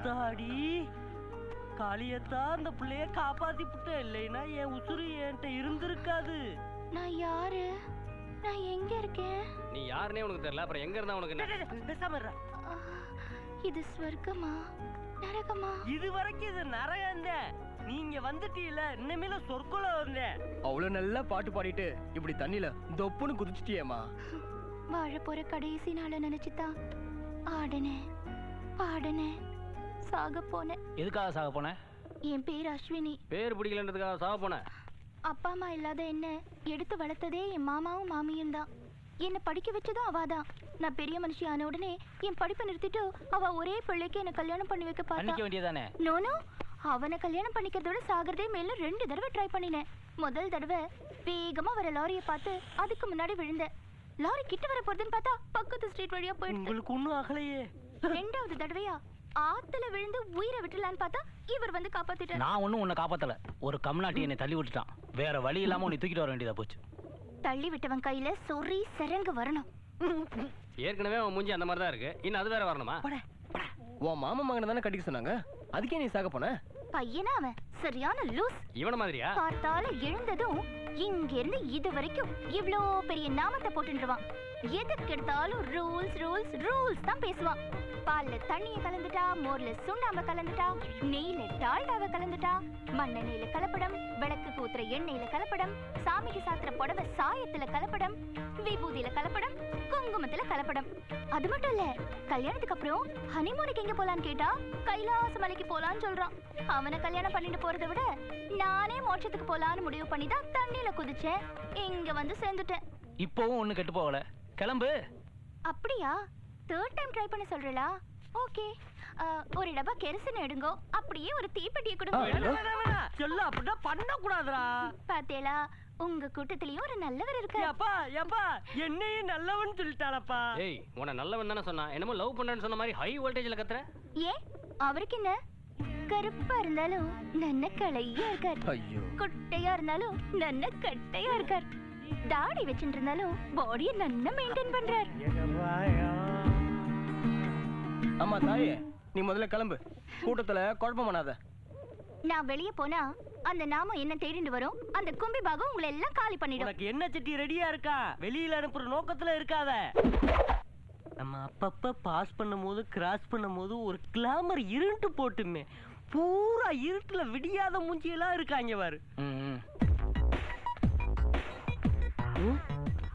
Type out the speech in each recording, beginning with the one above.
ஆத்தாடி காளியத்தா அந்த பிள்ளைய காப்பாத்தி விட்ட, இல்லைன்னா என் உசுறு என்கிட்ட இருந்திருக்காது. நான் யாரு? நான் எங்க இருக்கேன்? நீ யாருனே உனக்கு தெரியல, அப்புறம் எங்க இருந்தா உனக்கு? பேசாம இருடா. இது ஸ்வர்க்கமா நரகமா? இது வரைக்கும் இது நரகம் தான். நீங்க வந்துட்டீல, இன்னமேல சொர்க்கல வந்தேன். அவ்வளவு நல்லா பாட்டு பாடிட்டு இப்படி தண்ணில தொப்புன்னு குதிச்சிட்டியேமா. வாழ போற கடைசி நாள நினைச்சுதான் ஆடனேன் பாடனேன் சாக போனேன். எதுக்காக சாக போன? என் பேர் அஸ்வினி. பேர் பிடிக்கலன்றதுக்காக சாக போன? அப்பா அம்மா இல்லாத என்ன எடுத்து வளர்த்ததே என் மாமாவும் மாமியும் தான். என்னை படிக்க வச்சதும் அவாதான். நான் பெரிய மனுஷி ஆன உடனே என் படிப்பை நிறுத்திட்டு அவ ஒரே பிள்ளைக்கு என்ன கல்யாணம் பண்ணி வைக்க பார்த்தா. வேண்டியதானே? நோனோ, அவனை கல்யாணம் பண்ணிக்கிறதோட சாகிறதே மேல 2 தடவை ட்ரை பண்ணினேன். முதல் தடவை வேகமா வர லாரியை பார்த்து அதுக்கு முன்னாடி விழுந்தேன். லாரி கிட்ட வர போறதுன்னு பார்த்தா பக்கத்து ஸ்ட்ரீட் வழியா போயிடுச்சு. உங்களுக்கு ஒண்ணும் ஆகலையே. 2வது தடவையா ஆத்துல விழுந்து உயிரை விட்டுலான்னு பார்த்தா இவர் வந்து காப்பாத்திட்டார். நான் ஒன்னும் உன்னை காப்பாத்தல. ஒரு கம்நாட்டி என்னை தள்ளி விட்டுட்டான். வேற வழி இல்லாம உன்னை தூக்கிட்டு வர வேண்டியதா போச்சு. தள்ளி விட்டவன் கையில சொறி சரங்கு வரணும். ஏற்கனவே அவன் மூஞ்சி அந்த மாதிரி தான் இருக்கு, இன்னும் அது வேற வரணுமா? உன் மாமா மகனை தானே கட்டிக்க சொன்னாங்க, அதுக்கே நீ சாக போன? பையனா அவன் சரியான லூஸ். இவன மாதிரியா? பார்த்தால எழுந்ததும் இங்க இருந்து இது வரைக்கும் இவ்ளோ பெரிய நாமத்தை போட்டுடுவான். எதுக்கு எடுத்தாலும் ரூல்ஸ் ரூல்ஸ் ரூல்ஸ் தான் பேசுவான். பால்ல தண்ணிய கலந்துட்டா, மோர்ல சுண்ணாம்பை கலந்துட்டா, நெய்ல டால்டாவை கலந்துட்டா, மண்ணெண்ணெயில கலப்படம், விளக்கு கூத்துற எண்ணெயில கலப்படம், சாமிக்கு சாத்துற புடவை சாயத்துல கலப்படம், விபூதியில கலப்படம், குங்குமத்துல கலப்படம். அது மட்டும் இல்ல, கல்யாணத்துக்கு அப்புறம் ஹனிமூனுக்கு எங்க போலான்னு கேட்டா கைலாச மலைக்கு போலான்னு சொல்றான். அவனை கல்யாணம் பண்ணிட்டு போறதை விட நானே மோட்சத்துக்கு போலான்னு முடிவு பண்ணி தான் தண்ணியில குதிச்சேன். இங்க வந்து சேர்ந்துட்டேன். இப்போவும் ஒண்ணு கெட்டு போகல, கிளம்பு. அப்படியா? 3rd டைம் ட்ரை பண்ண சொல்றீங்களா? ஓகே, ஒரு டப்பா கெரசின் எடுங்கோ, அப்படியே ஒரு தீப்பெட்டியை கொடுங்க. சொல்ல அப்படின்னா பண்ண கூடாதுடா. பாத்தேளா, உங்க கூட்டத்திலயும் ஒரு நல்லவர் இருக்காரு. அப்பா ஏப்பா என்னையும் நல்லவன் சொல்லிட்டானப்பா. ஏய், உன்னை நல்லவன் தானே சொன்னா, என்னமோ லவ் பண்றேன்னு சொன்ன மாதிரி ஹை வோல்டேஜ்ல கத்துற. ஏன் அவருக்கு என்ன? கருப்பா இருந்தாலும் நல்ல கலையா இருக்கார். ஐயோ. குட்டையா இருந்தாலும் நல்ல கட்டையா இருக்கார். தாடி வச்சுட்டு இருந்தாலும் பாடியை நல்லா மெயின்டைன் பண்றார். ஆமா தாயே, நீ முதல்ல கிளம்பு, கூட்டத்துல குழப்பம் பண்ணாத. நான் வெளியே போனா அந்த நாமம் என்ன தேடிட்டு வரும். அந்த கும்பி பாகம் உங்களை எல்லாம் காலி பண்ணிடும். உனக்கு என்ன சட்டி ரெடியா இருக்கா? வெளியில அனுப்புற நோக்கத்துல இருக்காத. நம்ம அப்பப்ப பாஸ் பண்ணும்போது கிராஸ் பண்ணும்போது ஒரு கிளாமர் இருட்டு போட்டுமே, பூரா இருட்டுல விடியாத மூஞ்சியெல்லாம் இருக்காங்க பாரு.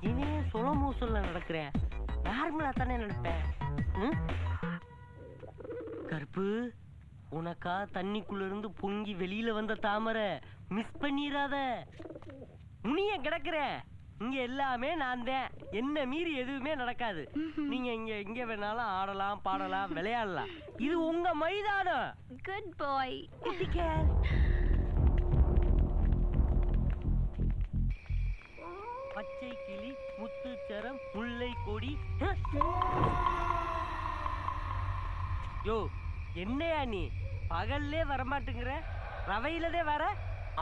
இனே சொல மூசல்ல நடக்கிறேன், நார்மலா தானே நடப்பேன். கருப்பு, உனக்கா தண்ணிக்குள்ள இருந்து பொங்கி வெளியில வந்த தாமரை மிஸ் பண்ணிராத. முனிய கிடக்குற இங்க எல்லாமே நான் தான். என்ன மீறி எதுவுமே நடக்காது. நீங்க இங்க வேணாலும் ஆடலாம், பாடலாம், விளையாடலாம். இது உங்க மைதானம். குட் பாய். பச்சை கிளி, முத்துச்சரம், முல்லை கொடி. யோ, என்னையா நீ பகல்லே வரமாட்டேங்கிற, ரவையிலதே வர?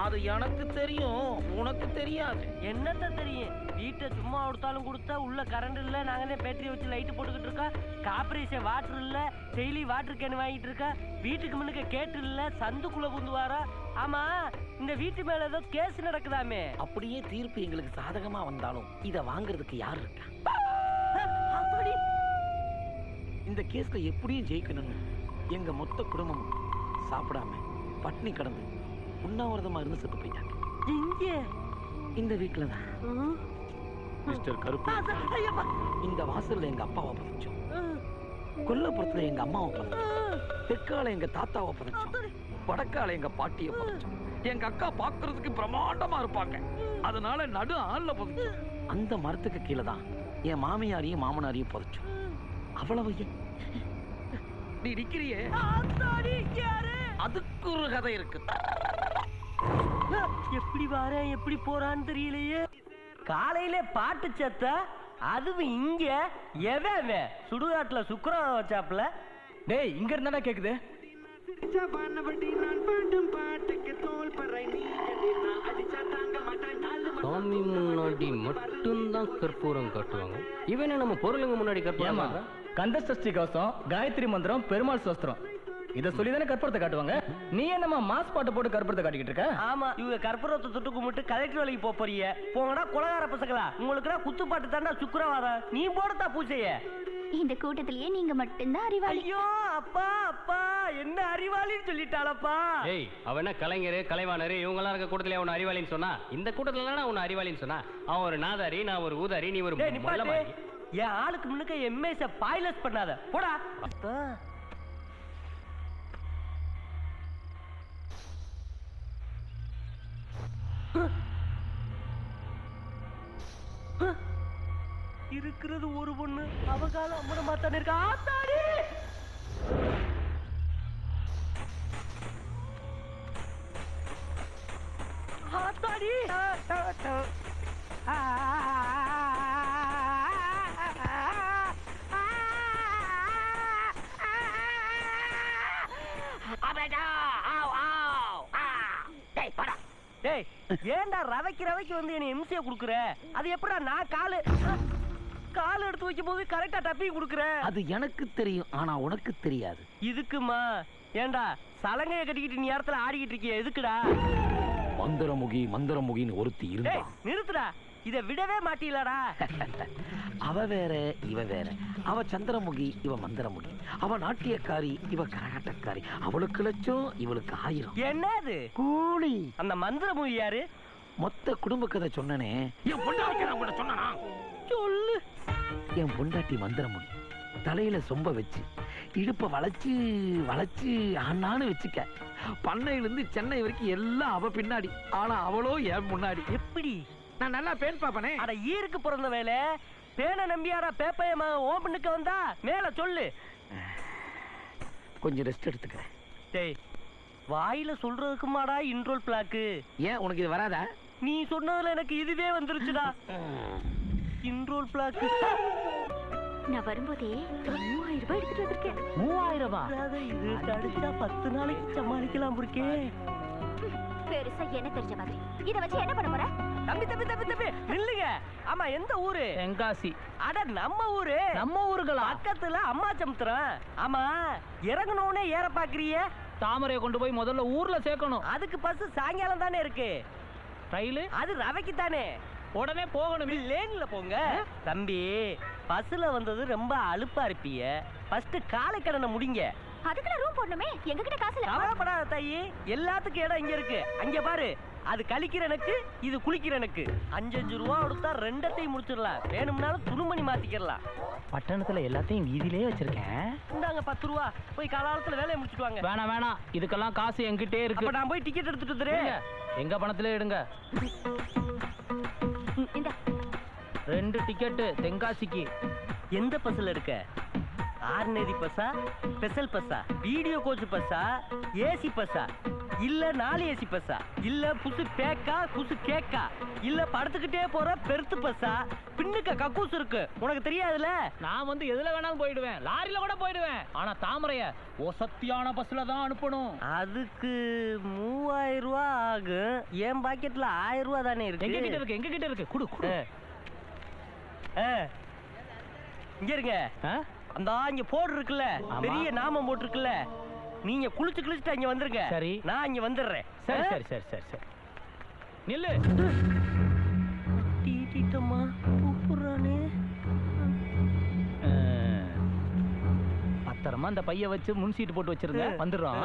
அது எனக்கு தெரியும், உனக்கு தெரியாது. என்னத்த தெரியும்? வீட்டை சும்மா கொடுத்தாலும் கொடுத்தா உள்ள கரண்ட் இல்ல, நாங்களே பேட்டரி வச்சு லைட்டு போட்டுக்கிட்டு இருக்கா. கார்பரேஷன் வாட்டர் இல்ல, டெய்லி வாட்டர் கேன் வாங்கிட்டு இருக்கா. வீட்டுக்கு முன்னுக்கு கேட்டு இல்ல, சந்துக்குள்ள புந்து வாரா. ஆமா, இந்த வீட்டு மேல ஏதோ கேஸ் நடக்குதாமே. அப்படியே தீர்ப்பு எங்களுக்கு சாதகமா வந்தாலும் இத வாங்குறதுக்கு யார் இருக்கா? இந்த கேஸ்ல எப்படியும் ஜெயிக்கணும்னு எங்க மொத்த குடும்பமும் சாப்பிடாம பட்னி கடந்து உண்ணாவிரதமா இருந்து செத்து போயிட்டாங்க. எங்க? இந்த வீட்டுல தான். மிஸ்டர் கருப்பு, இந்த வாசல்ல எங்க அப்பாவை புதைச்சோம், கொல்லப்புறத்துல எங்க அம்மாவை புதைச்சோம், தெற்கால எங்க தாத்தாவை புதைச்சோம், வடக்கால எங்க பாட்டியை புதைச்சோம். எங்க அக்கா பாக்குறதுக்கு பிரமாண்டமா இருப்பாங்க, அதனால நடு ஆள்ல புதைச்சோம். அந்த மரத்துக்கு கீழே தான் என் மாமியாரையும் மாமனாரையும் புதைச்சோம். அவ்வளவு நீ நிக்கிறியே, அதுக்கு ஒரு கதை இருக்கு. எப்படி வாரேன் எப்படி போறான்னு தெரியலையே. காலையில பாட்டு சத்த, அதுவும் இங்க எவன் சுடுகாட்டுல சுக்கரம் வச்சாப்ல. டேய், இங்க இருந்தாடா கேக்குது. சாமி முன்னாடி மட்டும்தான் கற்பூரம் காட்டுவாங்க, இவன் நம்ம பொருளுங்க முன்னாடி கற்பூரம். கந்த சஷ்டி கவசம், காயத்ரி மந்திரம், பெருமாள் சோஸ்திரம் இத சொல்லி தானே கற்பூரத்தை காட்டுவாங்க. நீ என்னமா மாஸ் பாட்டு போட்டு கற்பூரத்தை காட்டிக்கிட்டு இருக்க? ஆமா, இவங்க கற்பூரத்தை தொட்டு கும்பிட்டு கலெக்டர் வேலைக்கு போறீங்க. போங்கடா கொலகார பசங்களா, உங்களுக்கு குத்துப்பாட்டு தாண்டா சுக்கிரவாதம். நீ போடத்தா பூஜைய. இந்த கூட்டத்திலேயே நீங்க மட்டும்தான் அறிவாளி. ஐயோ அப்பா அப்பா, என்ன அறிவாளின்னு சொல்லிட்டாளப்பா. ஏய், அவன் என்ன கலைஞர் கலைவாணர் இவங்க எல்லாம் இருக்க கூட்டத்துல அவன் அறிவாளின்னு சொன்னா? இந்த கூட்டத்துல அவன் அறிவாளின்னு சொன்னா? அவன் ஒரு நாதாரி, நான் ஒரு ஊதாரி, நீ ஒரு மொல்லமாரி. என் ஆளுக்கு முன்னுக்க எம்ஏஸ பாய்லஸ் பண்ணாத போடா. இருக்கிறது ஒரு பொண்ணு, அவகாலம் அம்மனமா தானே இருக்கா. ஆத்தாடி ஆத்தாடி டேய், ஏன்டா ரவைக்கு வந்து என்ன எம்சியை குடுக்குற? அது எப்படா நான் கால் எடுத்து வைக்கும் போது கரெக்டா டப்பி குடுக்குற? அது எனக்கு தெரியும், ஆனா உனக்கு தெரியாது. இதுக்குமா? ஏன்டா சலங்கைய கட்டிக்கிட்டு நீ இடத்துல ஆடிக்கிட்டு இருக்கிய எதுக்குடா? மந்திரமுகின்னு ஒருத்தி இருந்தா. நிறுத்துடா, இத விடவே மாட்டீங்களடா. அவ வேற இவ வேற. அவ சந்திரமுகி, இவ மந்திரமுகி. அவ நாட்டியக்காரி, இவ கரகாட்டக்காரி. அவளுக்கு லட்சம், இவளுக்கு 1000. என்னது கூலி? அந்த மந்திரமுகி யாரு? மொத்த குடும்ப கதை சொன்னனே, என் பொண்டாட்டி நான் கூட சொன்னா சொல்லு. என் பொண்டாட்டி மந்திரமுகி. தலையில சொம்ப வச்சு இடுப்ப வளைச்சு ஆனான்னு வச்சுக்க. பண்ணையிலிருந்து சென்னை வரைக்கும் எல்லாம் அவ பின்னாடி, ஆனா அவளோ என் முன்னாடி. எப்படி? நான் நல்லா பேன் பாப்பனே. அட ஈருக்கு பிறந்த வேலை பேனை நம்பியாரா பேப்பையமா ஓப்பனுக்கு வந்தா மேல சொல்லு. கொஞ்சம் ரெஸ்ட் எடுத்துக்கிறேன். டேய், வாயில சொல்றதுக்குமாடா இன்ட்ரோல் பிளாக்கு? ஏன் உனக்கு இது வராதா? நீ சொன்னதுல எனக்கு இதுவே வந்துருச்சுடா. இன்ட்ரோல் பிளாக்கு. நான் வரும்போதே 3000 ரூபாய் எடுத்துட்டு வந்திருக்கேன். 3000? இது அடிச்சா 10 நாளைக்கு சமாளிக்கலாம் இருக்கே. பெருசா என்ன தெரிஞ்ச மாதிரி இத வச்சு என்ன பண்ண போற? தம்பி நில்லுங்க. ஆமா, எந்த ஊரு? தென்காசி. அட நம்ம ஊரு. நம்ம ஊருகளா? பக்கத்துல அம்மா சமுத்திரம். ஆமா, இறங்கணும்னே ஏற பாக்குறிய? தாமரையை கொண்டு போய் முதல்ல ஊர்ல சேர்க்கணும். அதுக்கு பஸ் சாயங்காலம் தானே இருக்கு. ரயிலு அது ரவைக்கு தானே, உடனே போகணும். லேன்ல போங்க. தம்பி, பஸ்ல வந்தது ரொம்ப அலுப்பா இருப்பீங்க. ஃபர்ஸ்ட் காலை கடனை முடிங்க. அதுக்குள்ள ரூம் போடணுமே, எங்க கிட்ட காசு இல்ல. கவலைப்படாத தாயி, எல்லாத்துக்கும் இடம் இங்க இருக்கு. அங்க பாரு, அது கழிக்கிறனுக்கு, இது குளிக்கிறனுக்கு. 5 ரூபா கொடுத்தா ரெண்டத்தையும் முடிச்சிடலாம். வேணும்னாலும் துணிமணி மாத்திக்கலாம். பட்டணத்துல எல்லாத்தையும் வீதியிலே வச்சிருக்கேன். இந்தாங்க 10 ரூபா, போய் காலாலத்துல வேலையை முடிச்சுட்டு வாங்க. வேணாம், இதுக்கெல்லாம் காசு என்கிட்டே இருக்கு. அப்ப நான் போய் டிக்கெட் எடுத்துட்டு வந்துறேன். எங்க பணத்திலே எடுங்க. இந்த 2 டிக்கெட்டு தென்காசிக்கு. எந்த பஸ்ல இருக்க? ஆர்டினரி பஸ்ஸா, ஸ்பெஷல் பஸ்ஸா, வீடியோ கோச் பஸ்ஸா, ஏசி பஸ்ஸா, இல்ல 4 ஏசி பஸ்ஸா, இல்ல புசு பேக்கா புசு கேக்கா, இல்ல படுத்துக்கிட்டே போற பெருத்து பஸ்ஸா? பின்னுக்க கக்கூஸ் இருக்கு, உனக்கு தெரியாதுல? நான் வந்து எதுல வேணாலும் போயிடுவேன், லாரில கூட போயிடுவேன். ஆனா தாமரைய ஒசத்தியான பஸ்ல தான் அனுப்பணும். அதுக்கு 3000 ரூபா ஆகும். என் பாக்கெட்ல 1000 ரூபா தானே இருக்கு. எங்க கிட்ட இருக்கு குடு குடு. இங்க இருங்க. அந்த இங்க போர்டு இருக்குல்ல, பெரிய நாமம் போட்டுருக்குல்ல, நீங்க குளிச்சுட்டு அங்க வந்துருங்க. சரி, நான் இங்க வந்துடுறேன். சரி நில்லு. டீட்டம்மா கூப்பிடுறானே. பத்திரமா அந்த பைய வச்சு முன் சீட்டு போட்டு வச்சிருங்க, வந்துடுறோம்.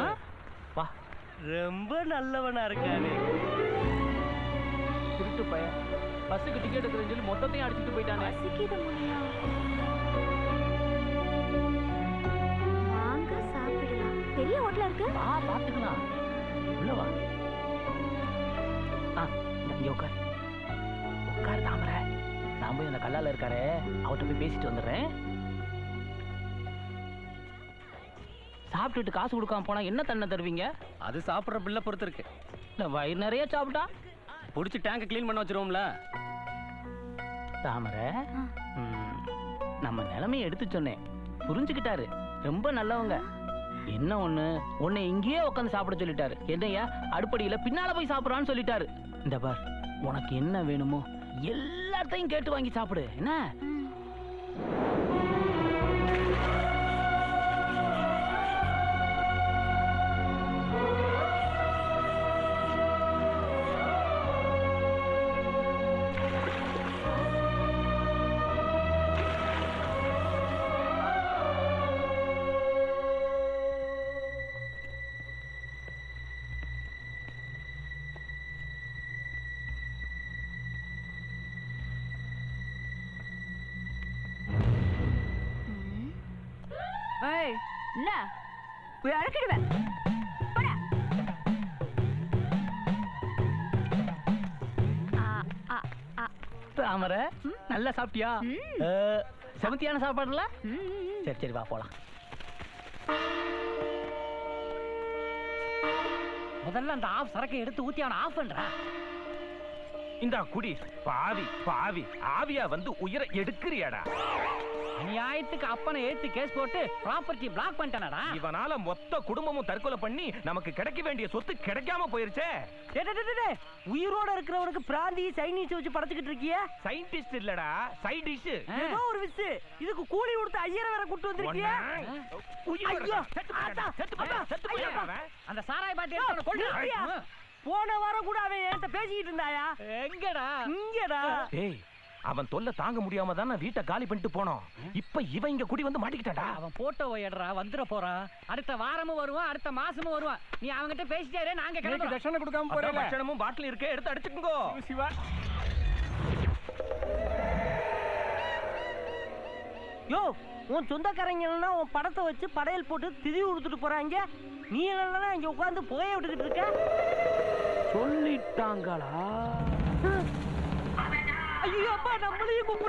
வா. ரொம்ப நல்லவனா இருக்கானே. திருட்டு பையன் பஸ்ஸுக்கு டிக்கெட் எடுக்கிறேன்னு சொல்லி மொத்தத்தையும் அடிச்சுட்டு போயிட்டானே. பசிக்குது முனியா. வாங்க சாப்பிடலாம். பெரிய ஹோட்டலா இருக்கு. பாத்துக்கலாம். உள்ள வா. இங்க உட்கார் தாமரை. நான் போய் அந்த கல்லால இருக்காரு, அவர்கிட்ட போய் பேசிட்டு வந்துடுறேன். சாப்பிட்டுட்டு காசு கொடுக்காம போனா என்ன தண்ணை தருவீங்க? அது சாப்பிடுற பில்ல பொறுத்து இருக்கு. வயிறு நிறைய சாப்பிட்டா புடிச்சு டேங்க க்ளீன் பண்ண வச்சிருவோம்ல. தாமரை, நம்ம நிலைமையை எடுத்து சொன்னேன், புரிஞ்சுக்கிட்டாரு. ரொம்ப நல்லவங்க. என்ன உன்னை இங்கேயே உட்காந்து சாப்பிட சொல்லிட்டாரு. என்னையா அடுப்படியில பின்னால போய் சாப்பிடறான்னு சொல்லிட்டாரு. இந்த பார், உனக்கு என்ன வேணுமோ எல்லாத்தையும் கேட்டு வாங்கி சாப்பிடு. என்ன? என்ன இறக்கிடுவேன். போடா. தாமரை நல்லா சாப்பிட்டியா? செமத்தியான சாப்பாடுல? சரி சரி வா போலாம். முதல்ல அந்த ஆஃப் சரக்கை எடுத்து ஊத்தி அவனை ஆஃப் பண்றா. இந்தா குடி. பாவி பாவி ஆவியா வந்து உயிரை எடுக்கிறியாடா? நியாயத்துக்கு அப்பனை ஏத்து கேஸ் போட்டு ப்ராப்பர்ட்டி பிளாக் பண்ணிட்டானடா. இவனால மொத்த குடும்பமும் தற்கொலை பண்ணி நமக்கு கிடைக்க வேண்டிய சொத்து கிடைக்காம போயிருச்சே. உயிரோட இருக்கிறவனுக்கு பிராந்தி சைனீஸ் வச்சு படைச்சுக்கிட்டு இருக்கிய. சயின்டிஸ்ட் இல்லடா, சைட் டிஷ். ஏதோ ஒரு விஸ். இதுக்கு கூலி கொடுத்து ஐயரை வேற கூட்டு வந்திருக்கிய. அந்த சாராய பாட்டி போன வாரம் கூட அவன் என்கிட்ட பேசிக்கிட்டு இருந்தாயா? எங்கடா? இங்கடா. டேய், அவன் தொல்லை தாங்க முடியாம தான் நான் வீட்டை காலி பண்ணிட்டு போனோம். இப்ப இவன் இங்க குடி வந்து மாட்டிக்கிட்டாடா. அவன் போட்டோ எடுறா, வந்துட போறான். அடுத்த வாரமும் வருவான், அடுத்த மாசமும் வருவான். நீ அவங்கிட்ட பேசிட்டாரே, நாங்க கிளம்புறோம். தட்சணை கொடுக்காம போறேன். பட்சணமும் பாட்டில் இருக்க, எடுத்து அடிச்சுக்கோ. சிவா யோ, உன் சொந்தக்காரங்கன்னா உன் படத்தை வச்சு படையல் போட்டு திதி கொடுத்துட்டு போறாங்க. நீ என்னன்னா இங்க உட்காந்து புகைய விட்டுக்கிட்டு இருக்க. சொல்லிட்டாங்களா? ஐயோ அப்பா, நம்மளையும் கூப்பிடுற.